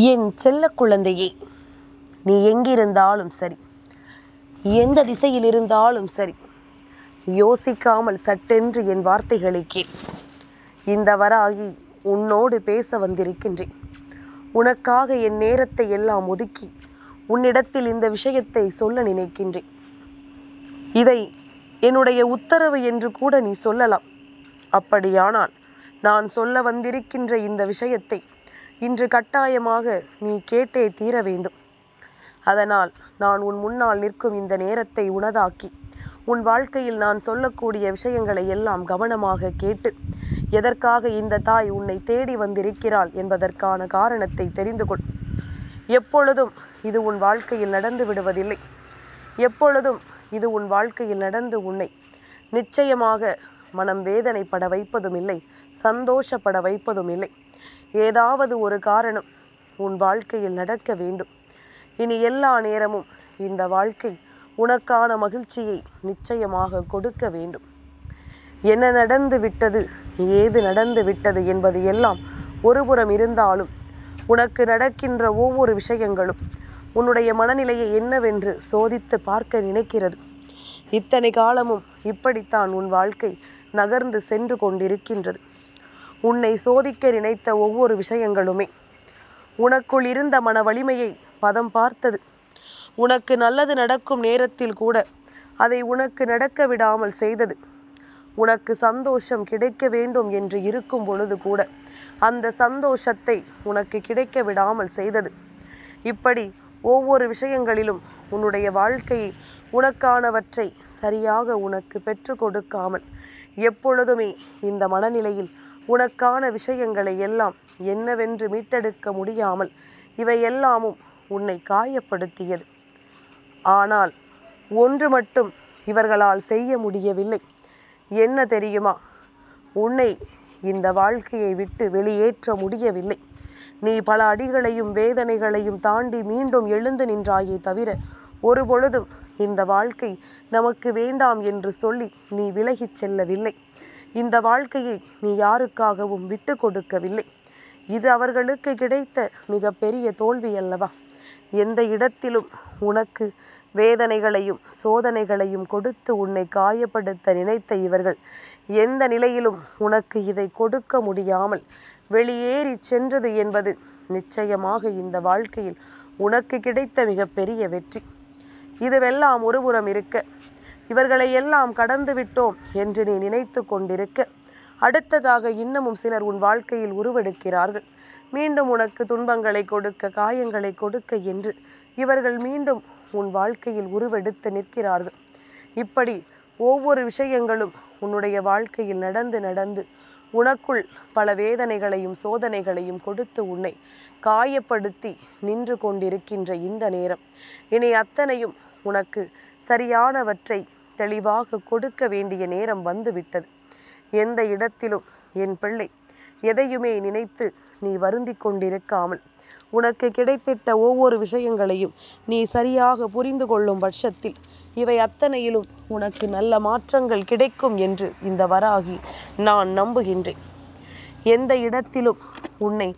என் செல்ல குழந்தையே, நீ எங்கிருந்தாலும் சரி, எந்த திசையில் இருந்தாலும் சரி, யோசிக்காமல் சட்டென்று என் வார்த்தைகளை கேள். இந்த வராகி உன்னோடு பேச வந்திருக்கின்றேன். உனக்காக என் நேரத்தை எல்லாம் ஒதுக்கி உன்னிடத்தில் இந்த விஷயத்தை சொல்ல நினைக்கின்றேன். இதை என்னுடைய உத்தரவு என்று கூட நீ சொல்லலாம். அப்படியானால் நான் சொல்ல வந்திருக்கின்ற இந்த விஷயத்தை இன்று கட்டாயமாக நீ கேட்டே தீர வேண்டும். அதனால் நான் உன் முன்னால் நிற்கும் இந்த நேரத்தை உனதாக்கி உன் வாழ்க்கையில் நான் சொல்லக்கூடிய விஷயங்களை எல்லாம் கவனமாக கேட்டு எதற்காக இந்த தாய் உன்னை தேடி வந்திருக்கிறாள் என்பதற்கான காரணத்தை தெரிந்து கொள். எப்பொழுதும் இது உன் வாழ்க்கையில் நடந்து விடுவதில்லை. எப்பொழுதும் இது உன் வாழ்க்கையில் நடந்து உன்னை நிச்சயமாக மனம் வேதனைப்பட வைப்பதும் இல்லை, சந்தோஷப்பட வைப்பதும் இல்லை. ஏதாவது ஒரு காரணம் உன் வாழ்க்கையில் நடக்க வேண்டும். இனி எல்லா நேரமும் இந்த வாழ்க்கை உனக்கான மகிழ்ச்சியை நிச்சயமாக கொடுக்க வேண்டும். என்ன நடந்து விட்டது, ஏது நடந்து விட்டது என்பது எல்லாம் ஒருபுறம் இருந்தாலும் உனக்கு நடக்கின்ற ஒவ்வொரு விஷயங்களும் உன்னுடைய மனநிலையை என்னவென்று சோதித்து பார்க்க நினைக்கிறது. இத்தனை காலமும் இப்படித்தான் உன் வாழ்க்கை நகர்ந்து சென்று கொண்டிருக்கின்றது. உன்னை சோதிக்க நினைத்த ஒவ்வொரு விஷயங்களுமே உனக்குள் இருந்த மன வலிமையை பதம் பார்த்தது. உனக்கு நல்லது நடக்கும் நேரத்தில் கூட அதை உனக்கு நடக்க விடாமல் செய்தது. உனக்கு சந்தோஷம் கிடைக்க வேண்டும் என்று இருக்கும் பொழுது கூட அந்த சந்தோஷத்தை உனக்கு கிடைக்க விடாமல் செய்தது. இப்படி ஒவ்வொரு விஷயங்களிலும் உன்னுடைய வாழ்க்கையை உனக்கானவற்றை சரியாக உனக்கு பெற்று கொடுக்காமல் எப்பொழுதுமே இந்த மனநிலையில் உனக்கான விஷயங்களை எல்லாம் என்னவென்று மீட்டெடுக்க முடியாமல் இவை எல்லாமும் உன்னை காயப்படுத்தியது. ஆனால் ஒன்று மட்டும் இவர்களால் செய்ய முடியவில்லை. என்ன தெரியுமா? உன்னை இந்த வாழ்க்கையை விட்டு வெளியேற்ற முடியவில்லை. நீ பல அடிகளையும் வேதனைகளையும் தாண்டி மீண்டும் எழுந்து நின்றாயே தவிர ஒரு பொழுதும் இந்த வாழ்க்கை நமக்கு வேண்டாம் என்று சொல்லி நீ விலகிச் செல்லவில்லை. இந்த வாழ்க்கையை நீ யாருக்காகவும் விட்டு கொடுக்கவில்லை. இது அவர்களுக்கு கிடைத்த மிகப்பெரிய தோல்வி அல்லவா? எந்த இடத்திலும் உனக்கு வேதனைகளையும் சோதனைகளையும் கொடுத்து உன்னை காயப்படுத்த நினைத்த இவர்கள் எந்த நிலையிலும் உனக்கு இதை கொடுக்க முடியாமல் வெளியேறி சென்றது என்பது நிச்சயமாக இந்த வாழ்க்கையில் உனக்கு கிடைத்த மிகப்பெரிய வெற்றி. இதுவெல்லாம் ஒருபுறம் இருக்க, இவர்களை எல்லாம் கடந்து விட்டோம் என்று நீ நினைத்து கொண்டிருக்க, அடுத்ததாக இன்னமும் சிலர் உன் வாழ்க்கையில் உருவெடுக்கிறார்கள். மீண்டும் உனக்கு துன்பங்களை கொடுக்க, காயங்களை கொடுக்க என்று இவர்கள் மீண்டும் உன் வாழ்க்கையில் உருவெடுத்து நிற்கிறார்கள். இப்படி ஒவ்வொரு விஷயங்களும் உன்னுடைய வாழ்க்கையில் நடந்து உனக்குள் பல வேதனைகளையும் சோதனைகளையும் கொடுத்து உன்னை காயப்படுத்தி நின்று கொண்டிருக்கின்ற இந்த நேரம் இனி அத்தனையும் உனக்கு சரியானவற்றை தெளிவாக கொடுக்க வேண்டிய நேரம் வந்துவிட்டது. எந்த இடத்திலும் என் பிள்ளை எதையுமே நினைத்து நீ வருந்தி கொண்டிருக்காமல் உனக்கு கிடைத்திட்ட ஒவ்வொரு விஷயங்களையும் நீ சரியாக புரிந்து கொள்ளும் பட்சத்தில் இவை அத்தனையிலும் உனக்கு நல்ல மாற்றங்கள் கிடைக்கும் என்று இந்த வராகி நான் நம்புகின்றேன். எந்த இடத்திலும் உன்னை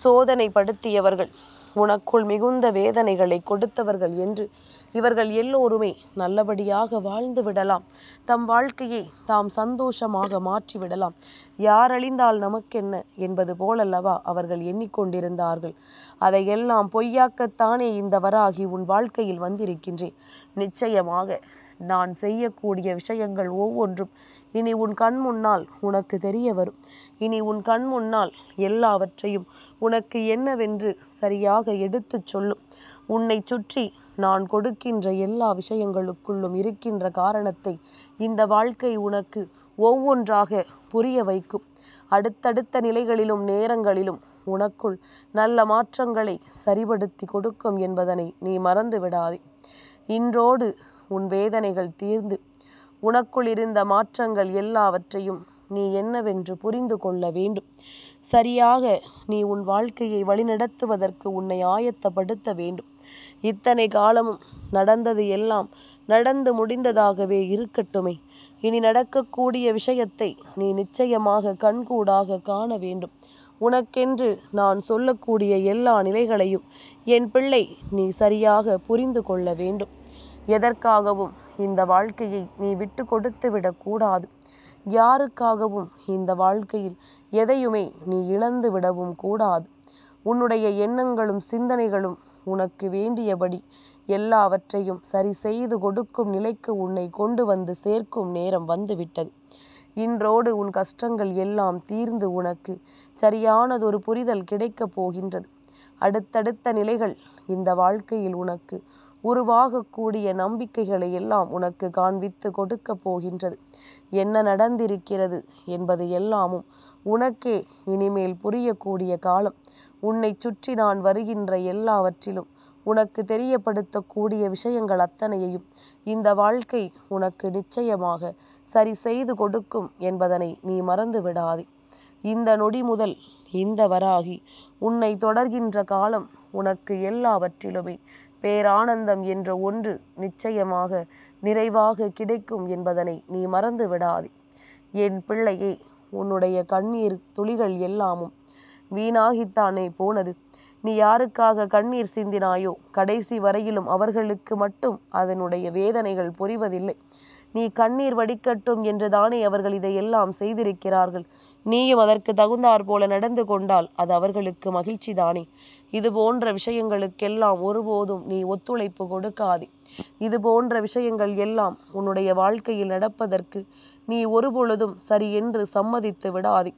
சோதனைப்படுத்தியவர்கள், உனக்குள் மிகுந்த வேதனைகளை கொடுத்தவர்கள் என்று இவர்கள் எல்லோருமே நல்லபடியாக வாழ்ந்து விடலாம், தம் வாழ்க்கையை தாம் சந்தோஷமாக மாற்றிவிடலாம், யார் அழிந்தால் நமக்கென்ன என்பது போலல்லவா அவர்கள் எண்ணிக்கொண்டிருந்தார்கள். அதையெல்லாம் பொய்யாக்கத்தானே இந்த வராகி உன் வாழ்க்கையில் வந்திருக்கின்றேன். நிச்சயமாக நான் செய்யக்கூடிய விஷயங்கள் ஒவ்வொன்றும் இனி உன் கண் முன்னால் உனக்கு தெரிய வரும். இனி உன் கண் முன்னால் எல்லாவற்றையும் உனக்கு என்னவென்று சரியாக எடுத்துச் சொல்லும். உன்னை சுற்றி நான் கொடுக்கின்ற எல்லா விஷயங்களுக்குள்ளும் இருக்கின்ற காரணத்தை இந்த வாழ்க்கை உனக்கு ஒவ்வொன்றாக புரிய வைக்கும். அடுத்தடுத்த நிலைகளிலும் நேரங்களிலும் உனக்குள் நல்ல மாற்றங்களை சரிபடுத்தி கொடுக்கும் என்பதனை நீ மறந்து விடாதே. இன்றோடு உன் வேதனைகள் தீர்ந்து உனக்குள் இருந்த மாற்றங்கள் எல்லாவற்றையும் நீ என்னவென்று புரிந்து கொள்ள வேண்டும். சரியாக நீ உன் வாழ்க்கையை வழிநடத்துவதற்கு உன்னை ஆயத்தப்படுத்த வேண்டும். இத்தனை காலமும் நடந்தது எல்லாம் நடந்து முடிந்ததாகவே இருக்கட்டுமே. இனி நடக்கக்கூடிய விஷயத்தை நீ நிச்சயமாக கண்கூடாக காண வேண்டும். உனக்கென்று நான் சொல்லக்கூடிய எல்லா நிலைகளையும் என் பிள்ளை நீ சரியாக புரிந்து கொள்ள வேண்டும். எதற்காகவும் இந்த வாழ்க்கையை நீ விட்டு கொடுத்து விடக்கூடாது. யாருக்காகவும் இந்த வாழ்க்கையில் எதையுமே நீ இழந்து விடவும் கூடாது. உன்னுடைய எண்ணங்களும் சிந்தனைகளும் உனக்கு வேண்டியபடி எல்லாவற்றையும் சரி செய்து கொடுக்கும் நிலைக்கு உன்னை கொண்டு வந்து சேர்க்கும் நேரம் வந்துவிட்டது. இன்றோடு உன் கஷ்டங்கள் எல்லாம் தீர்ந்து உனக்கு சரியானதொரு புரிதல் கிடைக்கப் போகின்றது. அடுத்தடுத்த நிலைகள் இந்த வாழ்க்கையில் உனக்கு உருவாகக்கூடிய நம்பிக்கைகளை எல்லாம் உனக்கு காண்பித்து கொடுக்க போகின்றது. என்ன நடந்திருக்கிறது என்பது எல்லாமும் உனக்கே இனிமேல் புரியக்கூடிய காலம். உன்னை சுற்றி நான் வருகின்ற எல்லாவற்றிலும் உனக்கு தெரியப்படுத்தக்கூடிய விஷயங்கள் அத்தனையையும் இந்த வாழ்க்கை உனக்கு நிச்சயமாக சரி செய்து கொடுக்கும் என்பதனை நீ மறந்து விடாதே. இந்த நொடி முதல் இந்த வராகி உன்னை தொடர்கின்ற காலம் உனக்கு எல்லாவற்றிலுமே பேரானந்தம் என்ற ஒன்று நிச்சயமாக நிறைவாக கிடைக்கும் என்பதனை நீ மறந்து விடாதே. என் பிள்ளையே, உன்னுடைய கண்ணீர் துளிகள் எல்லாமும் வீணாகித்தானே போனது. நீ யாருக்காக கண்ணீர் சிந்தினாயோ கடைசி வரையிலும் அவர்களுக்கு மட்டும் அதனுடைய வேதனைகள் புரிவதில்லை. நீ கண்ணீர் வடிக்கட்டும் என்று தானே அவர்கள் இதையெல்லாம் செய்திருக்கிறார்கள். நீயும் அதற்கு தகுந்தாற் போல நடந்து கொண்டால் அது அவர்களுக்கு மகிழ்ச்சி தானே. இது போன்ற விஷயங்களுக்கெல்லாம் ஒருபோதும் நீ ஒத்துழைப்பு கொடுக்காதே. இது போன்ற விஷயங்கள் எல்லாம் உன்னுடைய வாழ்க்கையில் நடப்பதற்கு நீ ஒருபொழுதும் சரி என்று சம்மதித்து விடாதே.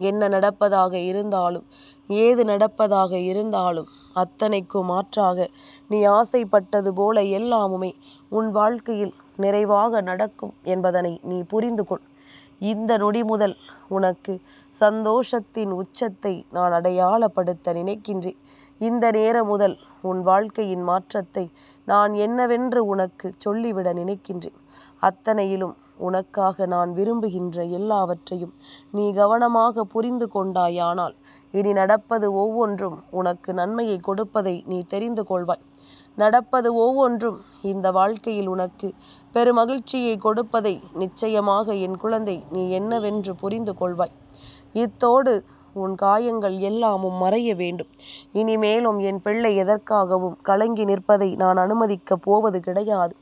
என்ன நடப்பதாக இருந்தாலும் ஏது நடப்பதாக இருந்தாலும் அத்தனைக்கும் மாற்றாக நீ ஆசைப்பட்டது போல எல்லாமுமே உன் வாழ்க்கையில் நிறைவாக நடக்கும் என்பதனை நீ புரிந்து கொள். இந்த நொடி முதல் உனக்கு சந்தோஷத்தின் உச்சத்தை நான் அடையாளப்படுத்த நினைக்கின்றேன். இந்த நேரம் முதல் உன் வாழ்க்கையின் மாற்றத்தை நான் என்னவென்று உனக்கு சொல்லிவிட நினைக்கின்றேன். அத்தனையிலும் உனக்காக நான் விரும்புகின்ற எல்லாவற்றையும் நீ கவனமாக புரிந்து கொண்டாயானால் இனி நடப்பது ஒவ்வொன்றும் உனக்கு நன்மையை கொடுப்பதை நீ தெரிந்து கொள்வாய். நடப்பது ஒவ்வொன்றும் இந்த வாழ்க்கையில் உனக்கு பெருமகிழ்ச்சியை கொடுப்பதை நிச்சயமாக என் குழந்தை நீ என்னவென்று புரிந்து கொள்வாய். இத்தோடு உன் காயங்கள் எல்லாமும் மறைய வேண்டும். இனிமேலும் என் பிள்ளை எதற்காகவும் கலங்கி நிற்பதை நான் அனுமதிக்கப் போவது கிடையாது.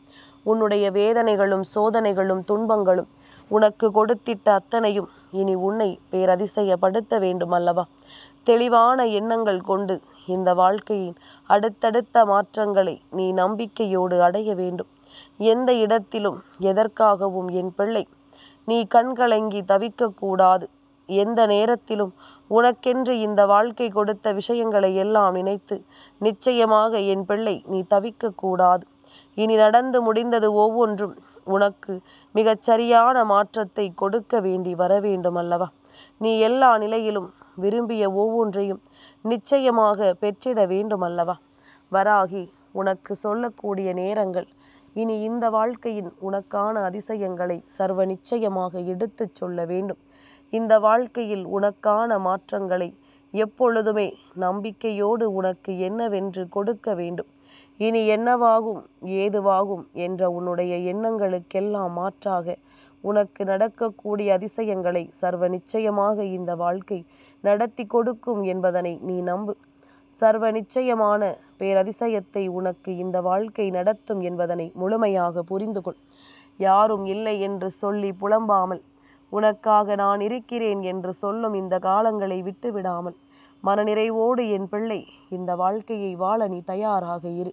உன்னுடைய வேதனைகளும் சோதனைகளும் துன்பங்களும் உனக்கு கொடுத்திட்ட அத்தனையும் இனி உன்னை பேரதிசயப்படுத்த வேண்டும் அல்லவா? தெளிவான எண்ணங்கள் கொண்டு இந்த வாழ்க்கையின் அடுத்தடுத்த மாற்றங்களை நீ நம்பிக்கையோடு அடைய வேண்டும். எந்த இடத்திலும் எதற்காகவும் என் பிள்ளை நீ கண்கலங்கி தவிக்கக்கூடாது. எந்த நேரத்திலும் உனக்கென்று இந்த வாழ்க்கை கொடுத்த விஷயங்களை எல்லாம் நினைத்து நிச்சயமாக என் பிள்ளை நீ தவிக்கக்கூடாது. இனி நடந்து முடிந்தது ஒவ்வொன்றும் உனக்கு மிகச் சரியான மாற்றத்தை கொடுக்க வேண்டி வர வேண்டும் அல்லவா? நீ எல்லா நிலையிலும் விரும்பிய ஒவ்வொன்றையும் நிச்சயமாக பெற்றிட வேண்டும் அல்லவா? வராகி உனக்கு சொல்லக்கூடிய நேரங்கள் இனி இந்த வாழ்க்கையின் உனக்கான அதிசயங்களை சர்வ நிச்சயமாக எடுத்துச் சொல்ல வேண்டும். இந்த வாழ்க்கையில் உனக்கான மாற்றங்களை எப்பொழுதுமே நம்பிக்கையோடு உனக்கு என்னவென்று கொடுக்க வேண்டும். இனி என்னவாகும் ஏதுவாகும் என்ற உன்னுடைய எண்ணங்களுக்கெல்லாம் மாற்றாக உனக்கு நடக்கக்கூடிய அதிசயங்களை சர்வ நிச்சயமாக இந்த வாழ்க்கை நடத்தி கொடுக்கும் என்பதனை நீ நம்பு. சர்வ நிச்சயமான பேரதிசயத்தை உனக்கு இந்த வாழ்க்கை நடத்தும் என்பதனை முழுமையாக புரிந்து கொள். யாரும் இல்லை என்று சொல்லி புலம்பாமல் உனக்காக நான் இருக்கிறேன் என்று சொல்லும் இந்த காலங்களை விட்டு விடாமல் மனநிறைவோடு என் பிள்ளை இந்த வாழ்க்கையை வாழ நீ தயாராக இரு.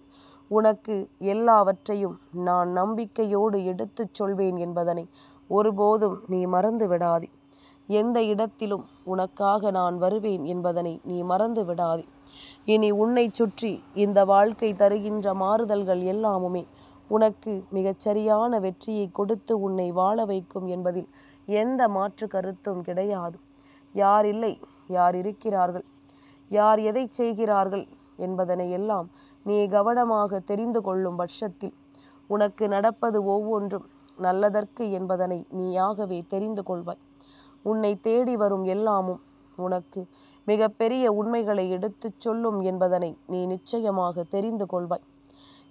உனக்கு எல்லாவற்றையும் நான் நம்பிக்கையோடு எடுத்துச் சொல்வேன் என்பதனை ஒருபோதும் நீ மறந்து விடாதே. எந்த இடத்திலும் உனக்காக நான் வருவேன் என்பதனை நீ மறந்து விடாதே. இனி உன்னை சுற்றி இந்த வாழ்க்கை தருகின்ற மாறுதல்கள் எல்லாமுமே உனக்கு மிகச்சரியான வெற்றியை கொடுத்து உன்னை வாழ வைக்கும் என்பதில் எந்த மாற்று கருத்தும் கிடையாது. யார் இல்லை, யார் இருக்கிறார்கள், யார் எதை செய்கிறார்கள் என்பதனை எல்லாம் நீ கவனமாக தெரிந்து கொள்ளும் பட்சத்தில் உனக்கு நடப்பது ஒவ்வொன்றும் நல்லதற்கு என்பதனை நீயாகவே தெரிந்து கொள்வாய். உன்னை தேடி வரும் எல்லாமும் உனக்கு மிகப்பெரிய உண்மைகளை எடுத்துச் சொல்லும் என்பதனை நீ நிச்சயமாக தெரிந்து கொள்வாய்.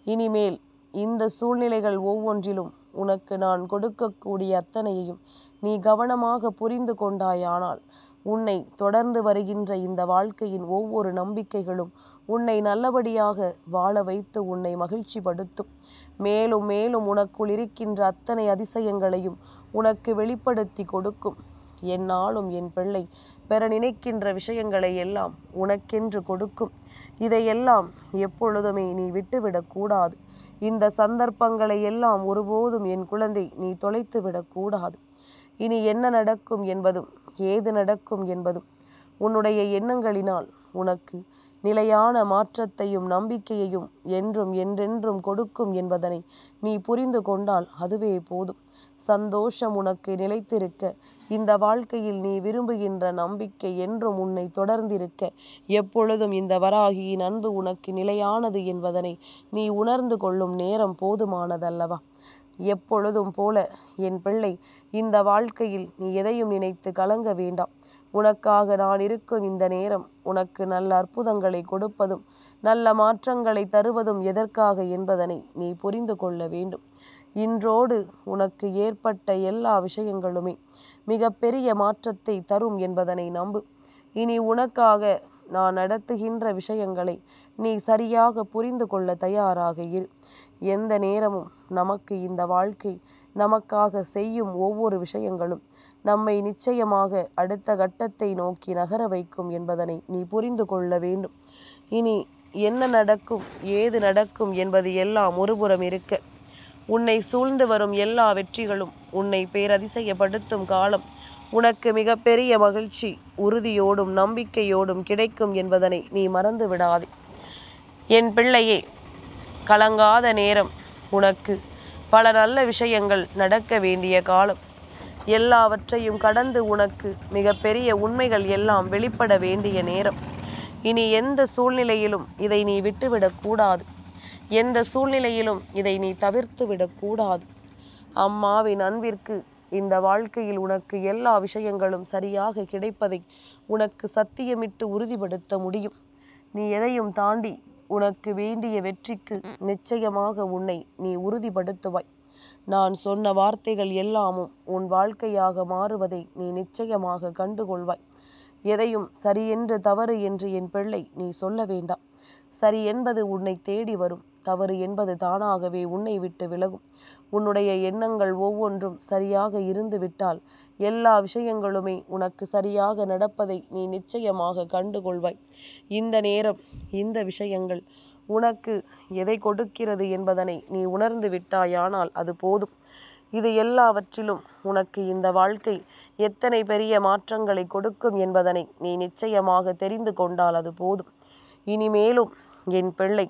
இனிமேல் இந்த சூழ்நிலைகள் ஒவ்வொன்றிலும் உனக்கு நான் கொடுக்கக்கூடிய அத்தனையையும் நீ கவனமாக புரிந்து கொண்டாயானால் உன்னை தொடர்ந்து வருகின்ற இந்த வாழ்க்கையின் ஒவ்வொரு நம்பிக்கைகளும் உன்னை நல்லபடியாக வாழ வைத்து உன்னை மகிழ்ச்சிப்படுத்தும். மேலும் மேலும் உனக்குள் இருக்கின்ற அத்தனை அதிசயங்களையும் உனக்கு வெளிப்படுத்தி கொடுக்கும். என்னாலும் என் பிள்ளை பெற நினைக்கின்ற விஷயங்களை எல்லாம் உனக்கென்று கொடுக்கும். இதையெல்லாம் எப்பொழுதுமே நீ விட்டுவிடக்கூடாது. இந்த சந்தர்ப்பங்களை எல்லாம் ஒருபோதும் என் குழந்தை நீ தொலைத்து விடக்கூடாது. இனி என்ன நடக்கும் என்பதும் ஏது நடக்கும் என்பதும் உன்னுடைய எண்ணங்களினால் உனக்கு நிலையான மாற்றத்தையும் நம்பிக்கையையும் என்றும் என்றென்றும் கொடுக்கும் என்பதனை நீ புரிந்து கொண்டால் அதுவே போதும். சந்தோஷம் உனக்கு நிலைத்திருக்க, இந்த வாழ்க்கையில் நீ விரும்புகின்ற நம்பிக்கை என்றும் உன்னை தொடர்ந்திருக்க, எப்பொழுதும் இந்த வராகியின் அன்பு உனக்கு நிலையானது என்பதனை நீ உணர்ந்து கொள்ளும் நேரம் போதுமானதல்லவா? எப்பொழுதும் போல என் பிள்ளை, இந்த வாழ்க்கையில் நீ எதையும் நினைத்து கலங்க வேண்டாம். உனக்காக நான் இருக்கும் இந்த நேரம் உனக்கு நல்ல அற்புதங்களை கொடுப்பதும் நல்ல மாற்றங்களை தருவதும் எதற்காக என்பதனை நீ புரிந்து கொள்ள வேண்டும். இன்றோடு உனக்கு ஏற்பட்ட எல்லா விஷயங்களுமே மிகப்பெரிய மாற்றத்தை தரும் என்பதனை நம்பு. இனி உனக்காக நான் நடத்துகின்ற விஷயங்களை நீ சரியாக புரிந்து கொள்ள தயாராக இரு. எந்த நேரமும் நமக்கு இந்த வாழ்க்கை நமக்காக செய்யும் ஒவ்வொரு விஷயங்களும் நம்மை நிச்சயமாக அடுத்த கட்டத்தை நோக்கி நகர வைக்கும் என்பதனை நீ புரிந்து கொள்ள வேண்டும். இனி என்ன நடக்கும் ஏது நடக்கும் என்பது எல்லாம் ஒருபுறம் இருக்க, உன்னை சூழ்ந்து வரும் எல்லா வெற்றிகளும் உன்னை பேரதிசயப்படுத்தும் காலம் உனக்கு மிகப்பெரிய மகிழ்ச்சி உறுதியோடும் நம்பிக்கையோடும் கிடைக்கும் என்பதனை நீ மறந்து விடாதே. என் பிள்ளையே, கலங்காத நேரம் உனக்கு பல நல்ல விஷயங்கள் நடக்க வேண்டிய காலம். எல்லாவற்றையும் கடந்து உனக்கு மிகப்பெரிய உண்மைகள் எல்லாம் வெளிப்பட வேண்டிய நேரம். இனி எந்த சூழ்நிலையிலும் இதை நீ விட்டுவிடக்கூடாது. எந்த சூழ்நிலையிலும் இதை நீ தவிர்த்து விடக்கூடாது. அம்மாவின் அன்பிற்கு இந்த வாழ்க்கையில் உனக்கு எல்லா விஷயங்களும் சரியாக கிடைப்பதை உனக்கு சத்தியமிட்டு உறுதிப்படுத்த முடியும். நீ எதையும் தாண்டி உனக்கு வேண்டிய வெற்றிக்கு நிச்சயமாக உன்னை நீ உறுதிப்படுத்துவாய். நான் சொன்ன வார்த்தைகள் எல்லாமும் உன் வாழ்க்கையாக மாறுவதை நீ நிச்சயமாக கண்டுகொள்வாய். எதையும் சரி என்று தவறு என்று என் பிள்ளை நீ சொல்ல வேண்டாம். சரி என்பது உன்னை தேடி வரும், தவறு என்பது தானாகவே உன்னை விட்டு விலகும். உன்னுடைய எண்ணங்கள் ஒவ்வொன்றும் சரியாக இருந்து விட்டால் எல்லா விஷயங்களுமே உனக்கு சரியாக நடப்பதை நீ நிச்சயமாக கண்டுகொள்வாய். இந்த நேரம் இந்த விஷயங்கள் உனக்கு எதை கொடுக்கிறது என்பதனை நீ உணர்ந்து விட்டாயானால் அது போதும். இது எல்லாவற்றிலும் உனக்கு இந்த வாழ்க்கை எத்தனை பெரிய மாற்றங்களை கொடுக்கும் என்பதனை நீ நிச்சயமாக தெரிந்து கொண்டால் அது போதும். இனிமேலும் என் பிள்ளை,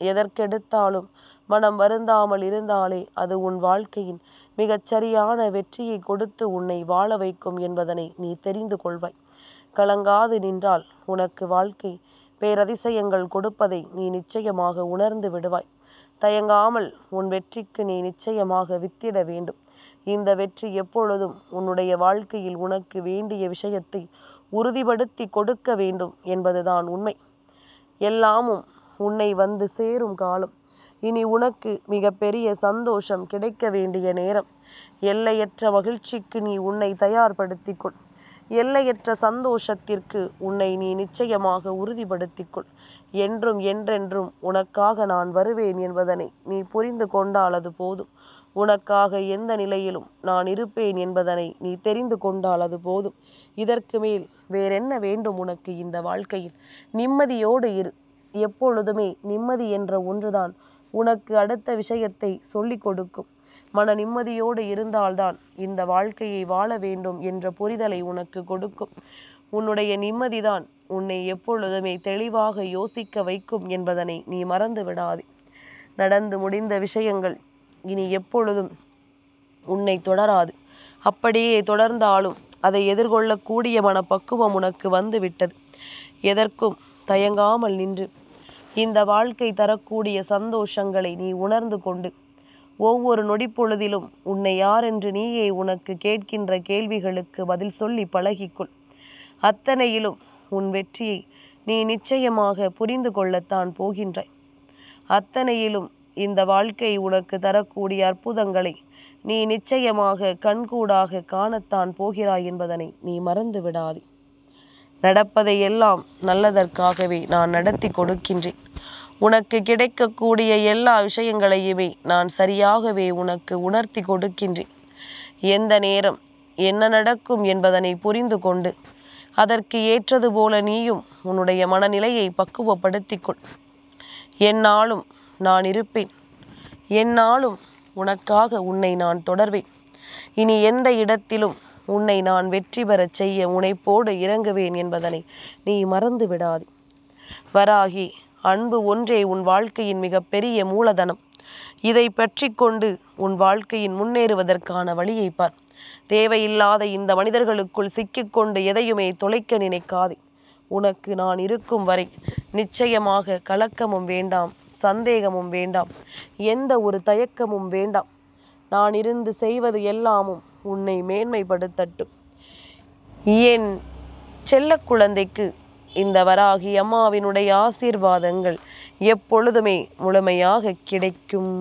எதற்கெடுத்தாலும் மனம் வருந்தாமல் இருந்தாலே அது உன் வாழ்க்கையின் மிகச்சரியான வெற்றியை கொடுத்து உன்னை வாழ வைக்கும் என்பதனை நீ தெரிந்து கொள்வாய். கலங்காது நின்றால் உனக்கு வாழ்க்கை பேரதிசயங்கள் கொடுப்பதை நீ நிச்சயமாக உணர்ந்து விடுவாய். தயங்காமல் உன் வெற்றிக்கு நீ நிச்சயமாக வித்திட வேண்டும். இந்த வெற்றி எப்பொழுதும் உன்னுடைய வாழ்க்கையில் உனக்கு வேண்டிய விஷயத்தை உறுதிப்படுத்தி கொடுக்க வேண்டும் என்பதுதான் உண்மை. எல்லாமும் உன்னை வந்து சேரும் காலம். இனி உனக்கு மிகப்பெரிய சந்தோஷம் கிடைக்க வேண்டிய நேரம். எல்லையற்ற மகிழ்ச்சிக்கு நீ உன்னை தயார்படுத்திக்கொள். எல்லையற்ற சந்தோஷத்திற்கு உன்னை நீ நிச்சயமாக உறுதிப்படுத்திக்கொள். என்றும் என்றென்றும் உனக்காக நான் வருவேன் என்பதனை நீ புரிந்து கொண்டால் அது போதும். உனக்காக எந்த நிலையிலும் நான் இருப்பேன் என்பதனை நீ தெரிந்து கொண்டால் அது போதும். இதற்கு மேல் வேறென்ன வேண்டும் உனக்கு இந்த வாழ்க்கையில்? நிம்மதியோடு இரு. எப்பொழுதுமே நிம்மதி என்ற ஒன்றுதான் உனக்கு அடுத்த விஷயத்தை சொல்லிக் கொடுக்கும். மன நிம்மதியோடு இருந்தால்தான் இந்த வாழ்க்கையை வாழ வேண்டும் என்ற புரிதலை உனக்கு கொடுக்கும். உன்னுடைய நிம்மதிதான் உன்னை எப்பொழுதுமே தெளிவாக யோசிக்க வைக்கும் என்பதனை நீ மறந்து விடாதே. நடந்து முடிந்த விஷயங்கள் இனி எப்பொழுதும் உன்னை தொடராது. அப்படியே தொடர்ந்தாலும் அதை எதிர்கொள்ளக்கூடிய மனப்பக்குவம் உனக்கு வந்து விட்டது. எதற்கும் தயங்காமல் நின்று இந்த வாழ்க்கை தரக்கூடிய சந்தோஷங்களை நீ உணர்ந்து கொண்டு ஒவ்வொரு நொடிப்பொழுதிலும் உன்னை யார் என்று நீயே உனக்கு கேட்கின்ற கேள்விகளுக்கு பதில் சொல்லி பழகிக்கொள். அத்தனையிலும் உன் வெற்றியை நீ நிச்சயமாக புரிந்து கொள்ளத்தான் போகின்றாய். அத்தனையிலும் இந்த வாழ்க்கை உனக்கு தரக்கூடிய அற்புதங்களை நீ நிச்சயமாக கண்கூடாக காணத்தான் போகிறாய் என்பதனை நீ மறந்து விடாதே. நடப்பதை எல்லாம் நல்லதற்காகவே நான் நடத்தி கொடுக்கின்றேன். உனக்கு கிடைக்கக்கூடிய எல்லா விஷயங்களையுமே நான் சரியாகவே உனக்கு உணர்த்தி கொடுக்கின்றேன். எந்த நேரம் என்ன நடக்கும் என்பதனை புரிந்து கொண்டு அதற்கு ஏற்றது போல நீயும் உன்னுடைய மனநிலையை பக்குவப்படுத்திக்கொள். என்னாலும் நான் இருப்பேன். என்னாலும் உனக்காக உன்னை நான் தொடர்வேன். இனி எந்த இடத்திலும் உன்னை நான் வெற்றி பெறச் செய்ய முனைப்போடு இறங்குவேன் என்பதனை நீ மறந்து விடாதே. வராகி, அன்பு ஒன்றே உன் வாழ்க்கையின் மிகப்பெரிய மூலதனம். இதை பற்றி கொண்டு உன் வாழ்க்கையின் முன்னேறுவதற்கான வழியை பார். தேவையில்லாத இந்த மனிதர்களுக்குள் சிக்கிக்கொண்டு எதையுமே தொலைக்க நினைக்காதே. உனக்கு நான் இருக்கும் வரை நிச்சயமாக கலக்கமும் வேண்டாம், சந்தேகமும் வேண்டாம், எந்த ஒரு தயக்கமும் வேண்டாம். நான் இருந்து செய்வது எல்லாமும் உன்னை மேன்மைப்படுத்தட்டும். என் செல்ல குழந்தைக்கு இந்த வராகி அம்மாவினுடைய ஆசீர்வாதங்கள் எப்பொழுதுமே முழுமையாக கிடைக்கும்.